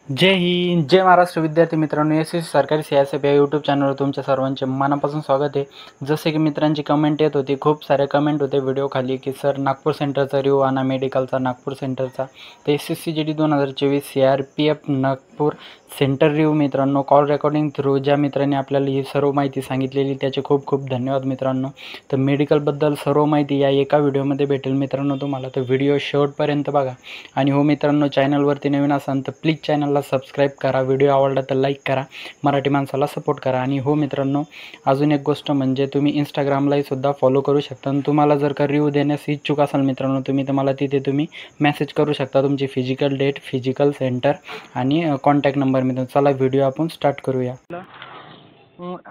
जय हिंद, जय महाराष्ट्र. विद्यार्थी मित्रांनो, S S सरकारी CSF या यूट्यूब चॅनलवर तुमच्या सर्वांचे मनापासून स्वागत आहे. जसे की मित्रांची कमेंट येत होती, खूप सारे कमेंट होते व्हिडिओ खाली की सर नागपूर सेंटरचा रिव्ह्यू आणा, मेडिकलचा नागपूर सेंटरचा. तर SSCGD 2024 CRPF Nagpur centre review मित्रांनो, कॉल रेकॉर्डिंग थ्रू ज्या मित्रांनी आपल्याला ही सर्व माहिती सांगितलेली त्याचे खूप खूप धन्यवाद मित्रांनो. तर मेडिकलबद्दल सर्व माहिती या एका व्हिडिओमध्ये भेटेल मित्रांनो तुम्हाला. तर व्हिडिओ शेवटपर्यंत बघा. आणि हो मित्रांनो, चॅनलवरती नवीन असाल तर प्लीज चॅनलला सबस्क्राईब करा. व्हिडिओ आवडला तर लाईक करा. मराठी माणसाला सपोर्ट करा. आणि हो मित्रांनो, अजून एक गोष्ट म्हणजे तुम्ही इंस्टाग्रामलाही सुद्धा फॉलो करू शकता. आणि तुम्हाला जर का रिव्ह्यू देण्यास इच्छुक असाल मित्रांनो तुम्ही, तर मला तिथे तुम्ही मेसेज करू शकता तुमची फिजिकल डेट, फिजिकल सेंटर आणि कॉन्टॅक्ट नंबर मित्रांनो. चला व्हिडिओ आपण स्टार्ट करूया.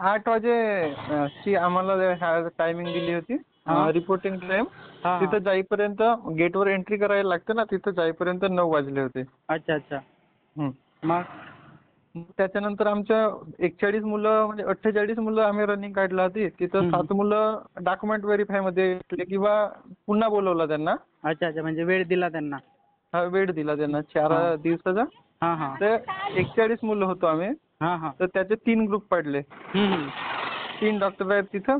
8 ची आम्हाला टायमिंग दिली होती रिपोर्टिंग टाइम. तिथं जाईपर्यंत गेटवर एंट्री करायला लागते ना, तिथं जाईपर्यंत 9 वाजले होते. अच्छा अच्छा. मग त्याच्यानंतर आमच्या 41 मुलं म्हणजे 48 मुलं आम्ही रनिंग काढला होती. तिथं 7 मुलं डॉक्युमेंट व्हेरीफाय मध्ये भेटले किंवा पुन्हा बोलवलं त्यांना. अच्छा अच्छा, म्हणजे वेळ दिला त्यांना. हा, वेळ दिला त्यांना 4 दिवसाचा. तर 41 मुलं होतो आम्ही. तर त्याचे 3 ग्रुप पडले. 3 डॉक्टर आहेत तिथं.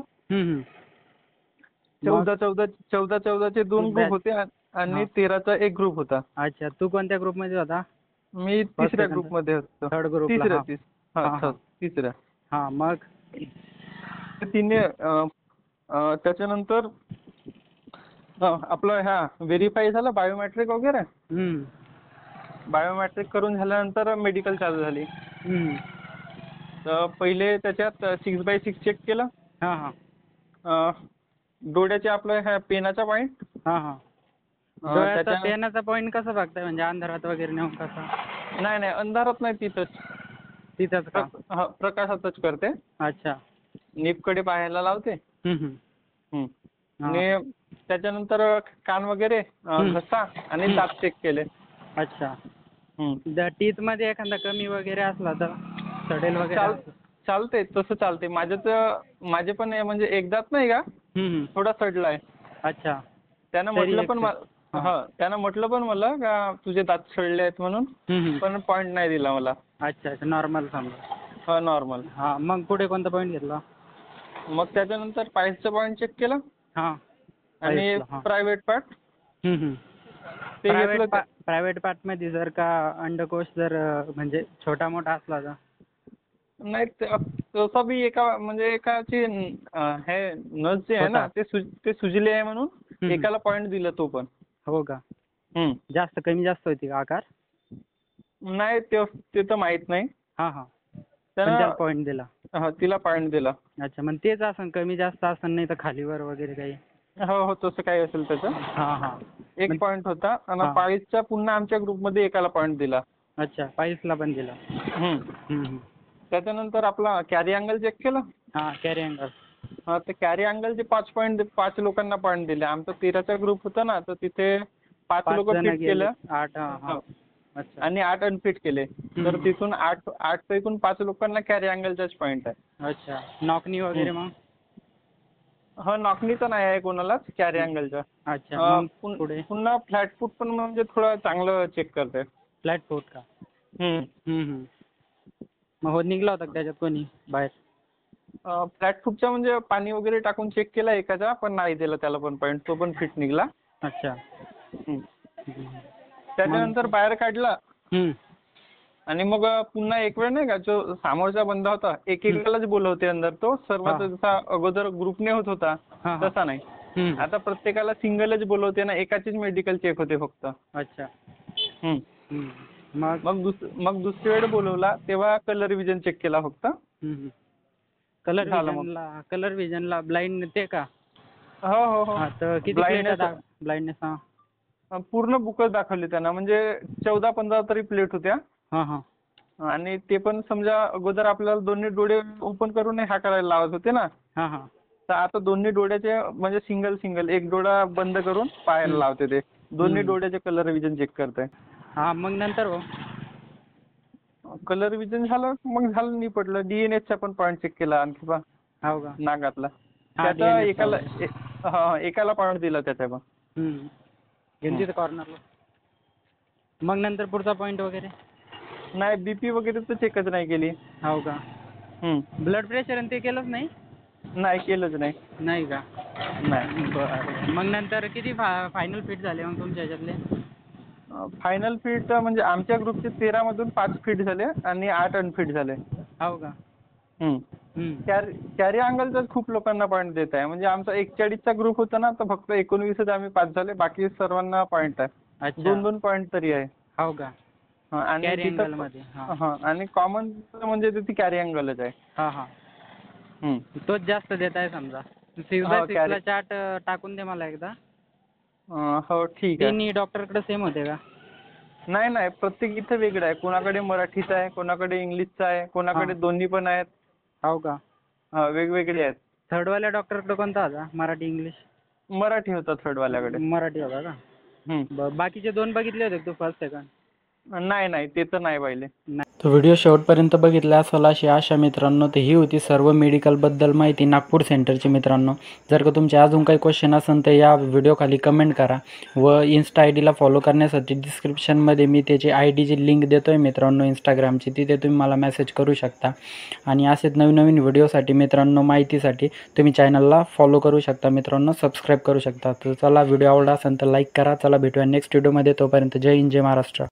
14चे 2 ग्रुप होते आणि 13चा 1 ग्रुप होता. अच्छा, तू कोणत्या ग्रुपमध्ये होता? मी तिसऱ्या ग्रुपमध्ये होतो. थर्ड ग्रुपला. तिसऱ्या. मग तिने त्याच्यानंतर आपलं व्हेरीफाय झालं बायोमेट्रिक वगैरे. बायोमेट्रिक करून झाल्यानंतर मेडिकल चालू झाली. तर पहिले त्याच्यात 6x6 चेक केलं. डोळ्याचे आपलं ह्या पेनाचा पॉईंट. पेनाचा पॉईंट कसं बघताय, म्हणजे अंधारात वगैरे नेऊन कसा? नाही अंधारात नाही, तिथंच का? प्रकाशातच करते. अच्छा. नीपकडे पाहायला लावते. आणि त्याच्यानंतर कान वगैरे घसा आणि दात चेक केले. अच्छा. टीथ मध्ये एखादा कमी वगैरे असला तर सडेल वगैरे चालते, तसं चालते. माझे पण म्हणजे एक दात नाही का थोडा सडलाय. अच्छा. त्यानं म्हटलं पण मला का तुझे दात सडले आहेत म्हणून, पण पॉईंट नाही दिला मला. अच्छा, नॉर्मल समजा. नॉर्मल. मग पुढे कोणता पॉईंट घेतला? मग त्याच्यानंतर पायचा पॉईंट चेक केला. आणि प्रायव्हेट पार्ट ते घेतलं. प्रायव्हेट पार्ट मध्ये जर का अंडकोश जर म्हणजे छोटा मोठा असला तर नाही, तसा बी एकाची हे नस जे आहे ना ते सुजले आहे म्हणून एकाला पॉईंट दिला तो पण. हो का? जास्त कमी जास्त होती का आकार? नाही, ते तर माहित नाही. त्याला पॉईंट दिला. तिला पॉईंट दिला. अच्छा, मग तेच असं कमी जास्त असं नाही तर खालीवर वगैरे काही? हो, तसं काही असेल त्याचं. एक पॉईंट होता आणि पाळीसच्या पुन्हा आमच्या ग्रुपमध्ये एकाला पॉईंट दिला. अच्छा, पाळीसला पण दिला. त्याच्यानंतर आपला कॅरी अँगल चेक केला. Carry angle. ते कॅरी अँगलचे 5 लोकांना पॉईंट दिले. आमचा 13चा ग्रुप होता ना, तर तिथे 5 लोक फिट केलं. 8 आणि 8 अनफिट केले. तर तिथून 8 पैकी 5 लोकांना कॅरी अँगलचाच पॉईंट आहे. अच्छा. नॉकनी वगैरे मग? नॉकनीचा नाही आहे कोणालाच, कॅरी अँगलचा. अच्छा. पुन्हा फ्लॅट फूट पण म्हणजे थोडं चांगलं चेक करते. फ्लॅट फूट का? मग निघला होता त्याच्यात कोणी बाहेर? फ्लॅट फूटचा म्हणजे पाणी वगैरे टाकून चेक केला एकाचा, पण नाही दिला त्याला पण पॉईंट. तो पण फिट निघला. अच्छा. त्याच्यानंतर बाहेर काढला. आणि मग पुन्हा एक वेळ नाही का, जो समोरचा बंदा होता एकेकालाच बोलवते अंदर. तो सर्वात जसा अगोदर ग्रुपने होत होता तसा नाही. आता प्रत्येकाला सिंगलच बोलवते ना, एकाचीच मेडिकल चेक होते फक्त. अच्छा. मग दुसरी वेळ बोलवला तेव्हा कलर विजन चेक केला फक्त. कलर विजनला ब्लाइंड ते का? हो. तर किती ब्लाइंडनेस? पूर्ण बुकच दाखवली त्यांना, म्हणजे 14-15 तरी प्लेट होत्या. आणि ते पण समजा अगोदर आपल्याला दोन्ही डोळे ओपन करून हा करायला लावत होते ना. तर आता दोन्ही डोळ्याचे म्हणजे सिंगल एक डोळा बंद करून पाहायला लावते ते. दोन्ही डोळ्याचे कलर विजन चेक करते. मग नंतर कलर विजन झालं, मग झालं निपटलं. डीएनएसचा पण पॉईंट चेक केला आणखी नागातला. त्याचा एकाला पॉईंट दिला त्याचा पण. कॉर्नरला. मग नंतर पुढचा पॉईंट वगैरे? नाही बीपी वगैरे तर चेकच नाही केली. हो का? ब्लड प्रेशर आणि ते केलंच नाही? नाही केलंच नाही. नाही का? नाही. बरं. मग नंतर किती फायनल फिट झाले मग तुमच्या ह्याच्यातले? फायनल फिट म्हणजे आमच्या ग्रुपचे 13 मधून 5 फिट झाले आणि 8 अनफिट झाले. हो का? कॅरी अँगलचाच खूप लोकांना पॉईंट देत आहे. म्हणजे आमचा 41चा ग्रुप होता ना, तर फक्त 19च आम्ही पास झाले. बाकी सर्वांना पॉईंट आहे. अच्छा. 2-2 पॉईंट तरी आहे. हो का? आणि कॅरी तिथं अँगलमध्ये. हां. आणि कॉमन म्हणजे ती कॅरी अँगलच आहे. हां. तोच जास्त देत आहे समजा. सिक्सला चार्ट टाकून दे मला एकदा. हो ठीक आहे. तिन्ही डॉक्टरकडे सेम होते का? नाही प्रत्येक इथं वेगळं आहे. कोणाकडे मराठीचा आहे, कोणाकडे इंग्लिशचा आहे, कोणाकडे दोन्ही पण आहेत. हो का? वेगवेगळे आहेत. थर्डवाल्या डॉक्टरकडे कोणता होता? मराठी इंग्लिश? मराठी होता थर्डवाल्याकडे. मराठी होता का? बाकीचे 2 बघितले होते तू फर्स्ट सेकंड? नाही ते तर नाही पाहिले. तो व्हिडिओ शेवटपर्यंत बघितला असेल अशी आशा मित्रांनो. तर ही होती सर्व मेडिकलबद्दल माहिती नागपूर सेंटरची मित्रांनो. जर का तुमचे अजून काही क्वेश्चन असेल तर या व्हिडिओखाली कमेंट करा व इन्स्टा आय डीला फॉलो करण्यासाठी डिस्क्रिप्शनमध्ये मी त्याची आय डीची लिंक देतो आहे मित्रांनो इंस्टाग्रामची. तिथे तुम्ही मला मेसेज करू शकता. आणि असेच नवीन व्हिडिओसाठी मित्रांनो माहितीसाठी तुम्ही चॅनलला फॉलो करू शकता मित्रांनो, सबस्क्राईब करू शकता. तर चला व्हिडिओ आवडला असेल तर लाईक करा. चला भेटूया नेक्स्ट व्हिडिओमध्ये. तोपर्यंत जय हिंद जय महाराष्ट्र.